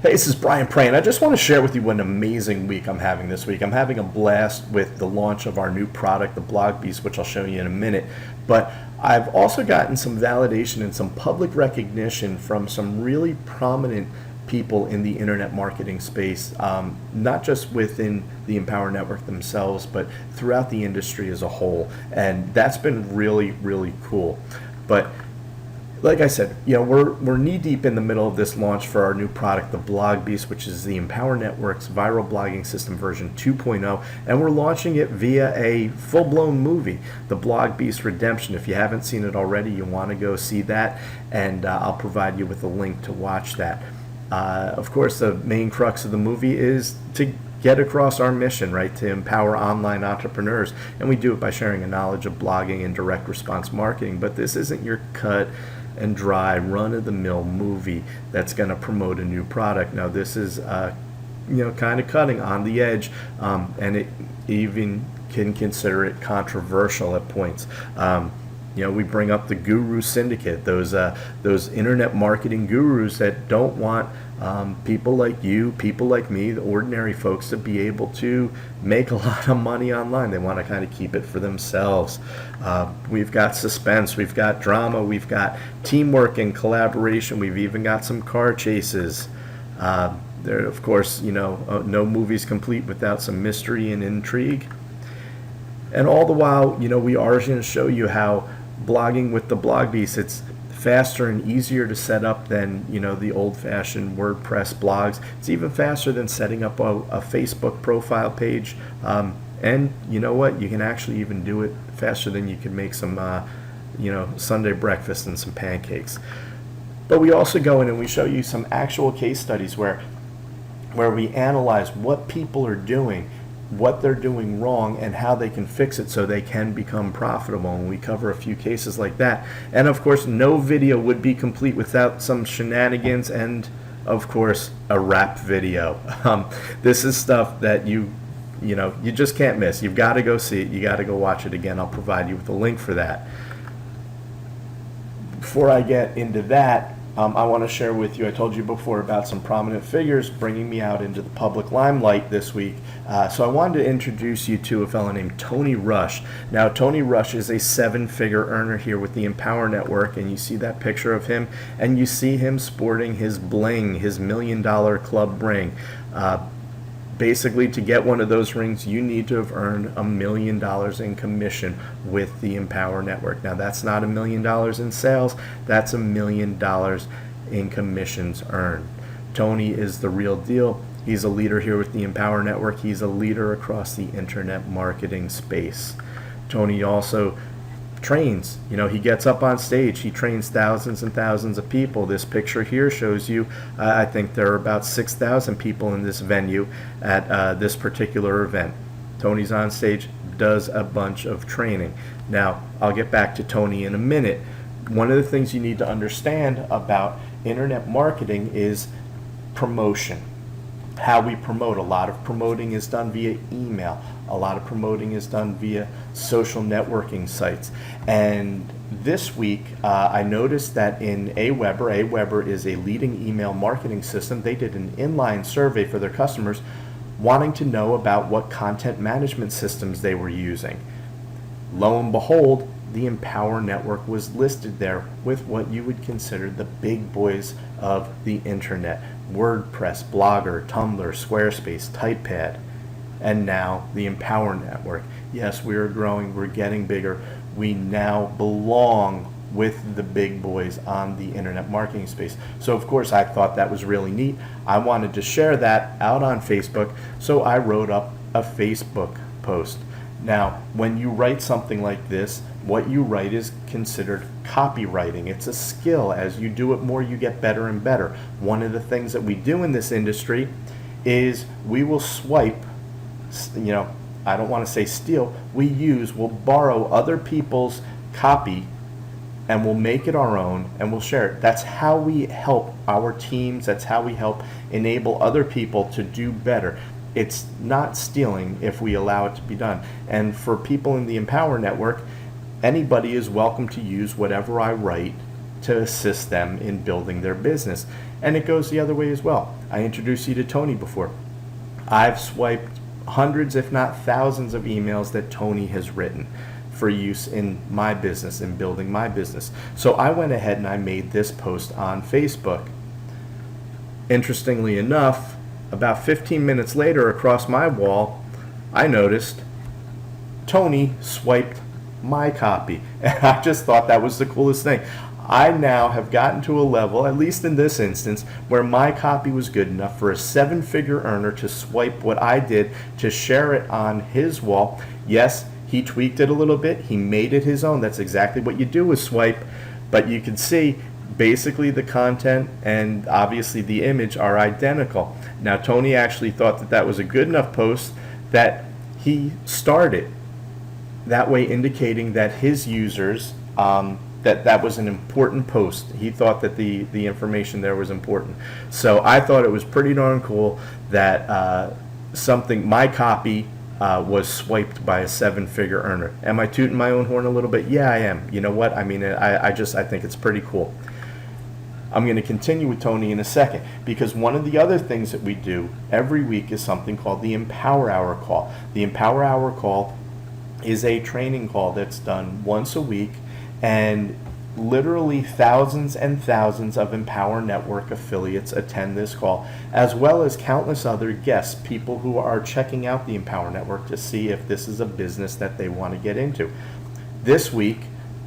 Hey, this is Brian Prey, and I just want to share with you what an amazing week I'm having this week. I'm having a blast with the launch of our new product, the Blog Beast, which I'll show you in a minute. But I've also gotten some validation and some public recognition from some really prominent people in the internet marketing space, not just within the Empower Network themselves, but throughout the industry as a whole. And that's been really, really cool. But like I said, we're knee deep in the middle of this launch for our new product, the Blog Beast, which is the Empower Network's viral blogging system version 2.0, and we're launching it via a full-blown movie, the Blog Beast Redemption. If you haven't seen it already, you want to go see that, and I'll provide you with a link to watch that. Of course, the main crux of the movie is to get across our mission, right, to empower online entrepreneurs. And we do it by sharing a knowledge of blogging and direct response marketing. But this isn't your cut and dry, run-of-the-mill movie that's going to promote a new product. Now, this is, kind of cutting on the edge, and it even can consider it controversial at points. We bring up the Guru Syndicate, those internet marketing gurus that don't want people like you, people like me, the ordinary folks, to be able to make a lot of money online. They want to kind of keep it for themselves. We've got suspense, we've got drama, we've got teamwork and collaboration, we've even got some car chases. There, of course, no movie's complete without some mystery and intrigue. And all the while, we are going to show you how blogging with the Blog Beast, it's faster and easier to set up than the old-fashioned WordPress blogs. It's even faster than setting up a Facebook profile page, and you know what, you can actually even do it faster than you can make some Sunday breakfast and some pancakes. But we also go in and we show you some actual case studies where we analyze what people are doing, what they're doing wrong, and how they can fix it so they can become profitable. And we cover a few cases like that. And of course, no video would be complete without some shenanigans and, of course, a rap video. This is stuff that you just can't miss. You've got to go see it. You got to go watch it again. I'll provide you with a link for that. Before I get into that, I want to share with you, I told you before about some prominent figures bringing me out into the public limelight this week. So I wanted to introduce you to a fellow named Tony Rush. Now, Tony Rush is a 7-figure earner here with the Empower Network, and you see that picture of him, and you see him sporting his bling, his $1 million club ring. Basically, to get one of those rings, you need to have earned $1 million in commission with the Empower Network. Now, that's not $1 million in sales. That's $1 million in commissions earned. Tony is the real deal. He's a leader here with the Empower Network. He's a leader across the internet marketing space. Tony also trains. He gets up on stage. He trains thousands and thousands of people. This picture here shows you, I think there are about 6,000 people in this venue at this particular event. Tony's on stage, does a bunch of training. Now, I'll get back to Tony in a minute. One of the things you need to understand about internet marketing is promotion. How we promote. A lot of promoting is done via email. A lot of promoting is done via social networking sites. And this week, I noticed that in Aweber is a leading email marketing system. They did an inline survey for their customers wanting to know about what content management systems they were using. Lo and behold, the Empower Network was listed there with what you would consider the big boys of the internet. WordPress, Blogger, Tumblr, Squarespace, Typepad, and now the Empower Network. Yes, we are growing, we're getting bigger. We now belong with the big boys on the internet marketing space. So of course I thought that was really neat. I wanted to share that out on Facebook, so I wrote up a Facebook post. Now, when you write something like this, what you write is considered copywriting. It's a skill. As you do it more, you get better and better. One of the things that we do in this industry is we will swipe, I don't want to say steal, we'll borrow other people's copy and we'll make it our own and we'll share it. That's how we help our teams. That's how we help enable other people to do better. It's not stealing if we allow it to be done. And for people in the Empower Network, anybody is welcome to use whatever I write to assist them in building their business. And it goes the other way as well. I introduced you to Tony before. I've swiped hundreds, if not thousands, of emails that Tony has written for use in my business, in building my business. So I went ahead and I made this post on Facebook. Interestingly enough, about 15 minutes later, across my wall, I noticed Tony swiped my copy. And I just thought that was the coolest thing. I now have gotten to a level, at least in this instance, where my copy was good enough for a 7-figure earner to swipe what I did to share it on his wall. Yes, he tweaked it a little bit. He made it his own. That's exactly what you do with swipe. But you can see basically the content and obviously the image are identical. Now, Tony actually thought that that was a good enough post that he started. That way indicating that his users, that was an important post. He thought that the information there was important. So I thought it was pretty darn cool that my copy was swiped by a 7-figure earner. Am I tooting my own horn a little bit? Yeah, I am. You know what? I mean, I think it's pretty cool. I'm going to continue with Tony in a second, because one of the other things that we do every week is something called the Empower Hour call. The Empower Hour call is a training call that's done once a week, and literally thousands and thousands of Empower Network affiliates attend this call, as well as countless other guests, people who are checking out the Empower Network to see if this is a business that they want to get into. This week,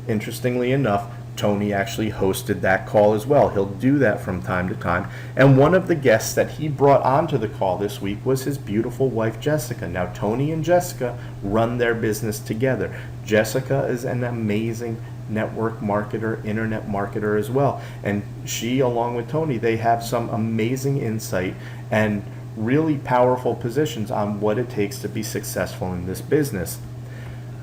interestingly enough, Tony actually hosted that call as well. He'll do that from time to time. And one of the guests that he brought onto the call this week was his beautiful wife, Jessica. Now, Tony and Jessica run their business together. Jessica is an amazing network marketer, internet marketer as well. And she, along with Tony, they have some amazing insight and really powerful positions on what it takes to be successful in this business.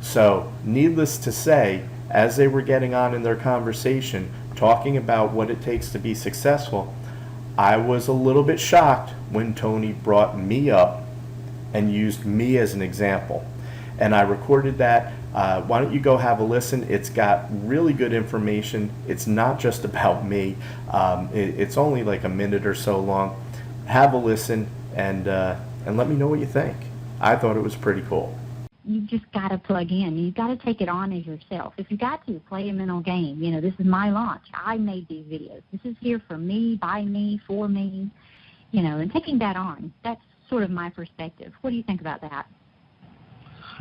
So, needless to say, as they were getting on in their conversation, talking about what it takes to be successful, I was a little bit shocked when Tony brought me up and used me as an example. And I recorded that. Why don't you go have a listen? It's got really good information. It's not just about me. It's only like a minute or so long. Have a listen and let me know what you think. I thought it was pretty cool. You've just got to plug in. You've got to take it on as yourself. If you got to, play a mental game. You know, this is my launch. I made these videos. This is here for me, by me, for me, you know, and taking that on. That's sort of my perspective. What do you think about that?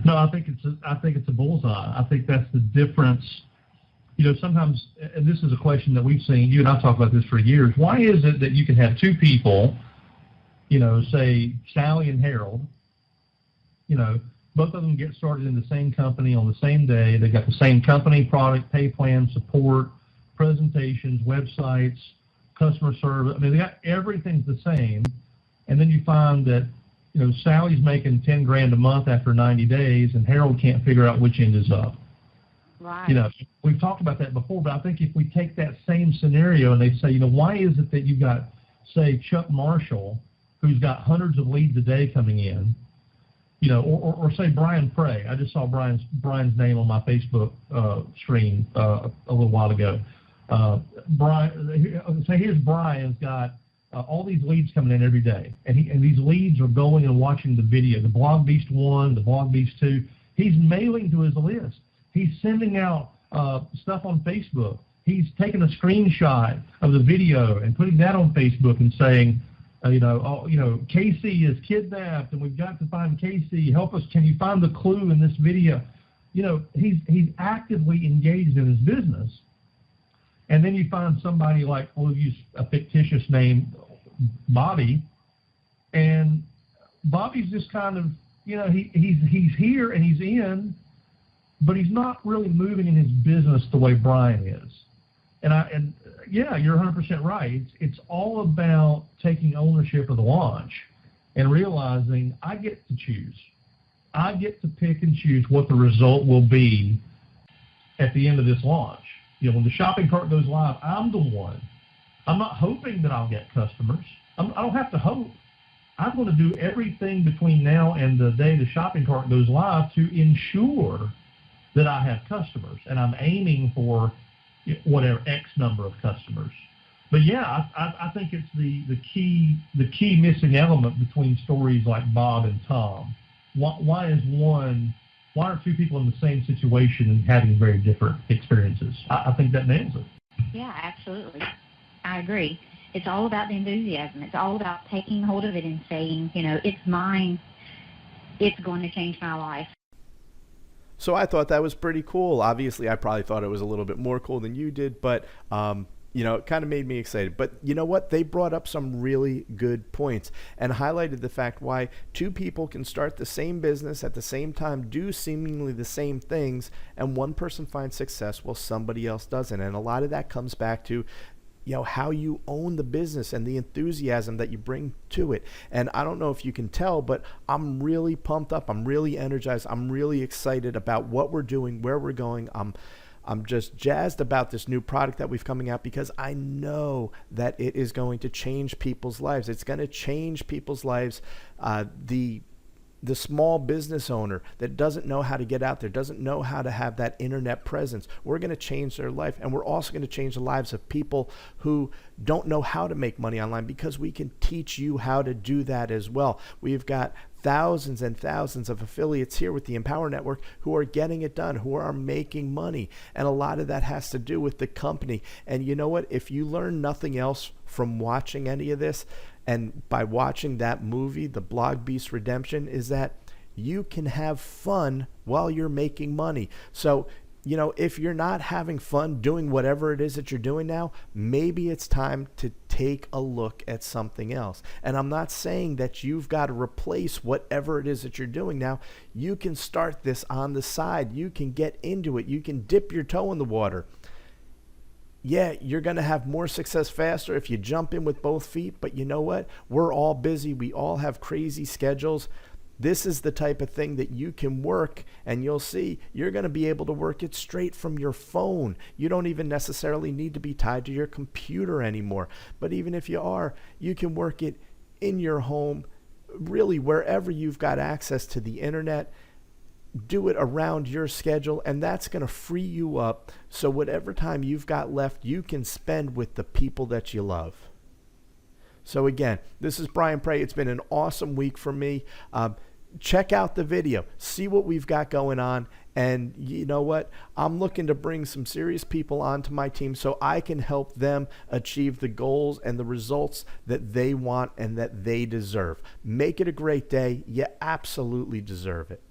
No, I think it's a bullseye. I think that's the difference. You know, sometimes, and this is a question that we've seen, you and I talk about this for years, why is it that you can have two people, you know, say Sally and Harold, you know, both of them get started in the same company on the same day. They got the same company, product, pay plan, support, presentations, websites, customer service. I mean, they got everything's the same. And then you find that, you know, Sally's making $10,000 a month after 90 days, and Harold can't figure out which end is up. Right. You know, we've talked about that before, but I think if we take that same scenario and they say, you know, why is it that you've got, say, Chuck Marshall, who's got hundreds of leads a day coming in, you know, or say Brian Prey. I just saw Brian's name on my Facebook screen a little while ago. Here's Brian's got all these leads coming in every day, and these leads are going and watching the video, the Blog Beast 1, the Blog Beast 2. He's mailing to his list. He's sending out stuff on Facebook. He's taking a screenshot of the video and putting that on Facebook and saying, Casey is kidnapped, and we've got to find Casey. Help us! Can you find the clue in this video? You know, he's actively engaged in his business. And then you find somebody like, we'll use a fictitious name, Bobby, and Bobby's just kind of, you know, he's here and he's in, but he's not really moving in his business the way Brian is. And yeah, you're 100% right. It's all about taking ownership of the launch and realizing I get to choose. I get to pick and choose what the result will be at the end of this launch. You know, when the shopping cart goes live, I'm the one. I'm not hoping that I'll get customers. I don't have to hope. I'm going to do everything between now and the day the shopping cart goes live to ensure that I have customers, and I'm aiming for whatever X number of customers. But yeah, I think it's the key missing element between stories like Bob and Tom. Why aren't two people in the same situation and having very different experiences? I think that nails it. Yeah, absolutely. I agree. It's all about the enthusiasm. It's all about taking hold of it and saying, it's mine. It's going to change my life. So I thought that was pretty cool. Obviously, I probably thought it was a little bit more cool than you did, but it kind of made me excited. But you know what? They brought up some really good points and highlighted the fact why two people can start the same business at the same time, do seemingly the same things, and one person finds success while somebody else doesn't. And a lot of that comes back to how you own the business and the enthusiasm that you bring to it. And I don't know if you can tell, but I'm really pumped up. I'm really energized. I'm really excited about what we're doing, where we're going. I'm just jazzed about this new product that we've coming out because I know that it is going to change people's lives. It's going to change people's lives. The small business owner that doesn't know how to get out there, doesn't know how to have that internet presence, we're going to change their life. And we're also going to change the lives of people who don't know how to make money online, because we can teach you how to do that as well. We've got thousands and thousands of affiliates here with the Empower Network who are getting it done, who are making money. And a lot of that has to do with the company. And you know what? If you learn nothing else from watching any of this, and by watching that movie, The Blog Beast Redemption, is that you can have fun while you're making money. So, if you're not having fun doing whatever it is that you're doing now, maybe it's time to take a look at something else. And I'm not saying that you've got to replace whatever it is that you're doing now. You can start this on the side. You can get into it. You can dip your toe in the water. Yeah, you're going to have more success faster if you jump in with both feet, but you know what? We're all busy. We all have crazy schedules. This is the type of thing that you can work, and you'll see you're going to be able to work it straight from your phone. You don't even necessarily need to be tied to your computer anymore. But even if you are, you can work it in your home, really wherever you've got access to the internet. Do it around your schedule, and that's going to free you up so whatever time you've got left, you can spend with the people that you love. So again, this is Brian Prey. It's been an awesome week for me. Check out the video, see what we've got going on, and you know what? I'm looking to bring some serious people onto my team so I can help them achieve the goals and the results that they want and that they deserve. Make it a great day. You absolutely deserve it.